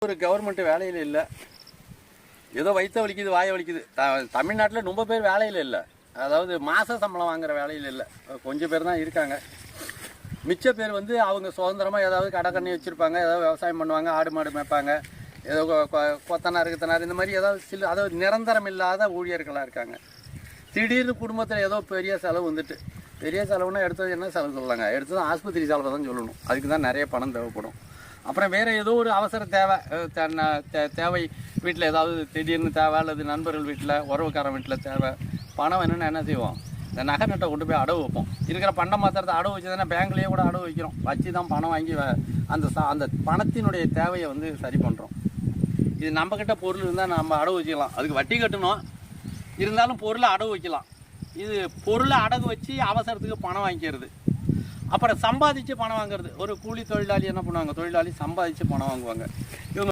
ஒரு கவர்மெண்ட் வேலையில் இல்லை, ஏதோ வயிற்ற வலிக்குது வாயை வலிக்குது. தமிழ்நாட்டில் ரொம்ப பேர் வேலையில் இல்லை, அதாவது மாத சம்பளம் வாங்குகிற வேலையில் இல்லை, கொஞ்சம் பேர் தான் இருக்காங்க. மிச்ச பேர் வந்து அவங்க சுதந்திரமாக ஏதாவது கடை கண்ணி வச்சுருப்பாங்க, ஏதாவது விவசாயம் பண்ணுவாங்க, ஆடு மாடு மேய்ப்பாங்க, ஏதோ கொத்தனார் கித்தனார் இந்த மாதிரி ஏதாவது அதாவது நிரந்தரம் இல்லாத ஊழியர்களாக இருக்காங்க. திடீர்னு குடும்பத்தில் ஏதோ பெரிய செலவு வந்துட்டு, பெரிய செலவுன்னா எடுத்தது என்ன செலவு சொல்லலாங்க, எடுத்தது ஆஸ்பத்திரி செலவை தான் சொல்லணும். அதுக்கு தான் நிறைய பணம் தேவைப்படும். அப்புறம் வேறு ஏதோ ஒரு அவசர தேவை வீட்டில் ஏதாவது திடீர்னு தேவை, அல்லது நண்பர்கள் வீட்டில் உறவுக்காரன் வீட்டில் தேவை, பணம் வேணும்னு என்ன செய்வோம், இந்த நகை நட்டை கொண்டு போய் அடவு வைப்போம். இருக்கிற பண்டம் மாத்திரத்தை அடவு வச்சு தானே பேங்க்லேயே கூட அடவு வைக்கிறோம். வச்சு தான் பணம் வாங்கி அந்த பணத்தினுடைய தேவையை வந்து சரி பண்ணுறோம். இது நம்மக்கிட்ட பொருள் இருந்தால் நம்ம அடவு வச்சுக்கலாம், அதுக்கு வட்டி கட்டணும், இருந்தாலும் பொருளை அடவு வைக்கலாம். இது பொருளை அடகு வச்சு அவசரத்துக்கு பணம் வாங்கிக்கிறது, அப்புறம் சம்பாதிச்சு பணம் வாங்குறது. ஒரு கூலி தொழிலாளி என்ன பண்ணுவாங்க, தொழிலாளி சம்பாதிச்சு பணம் வாங்குவாங்க. இவங்க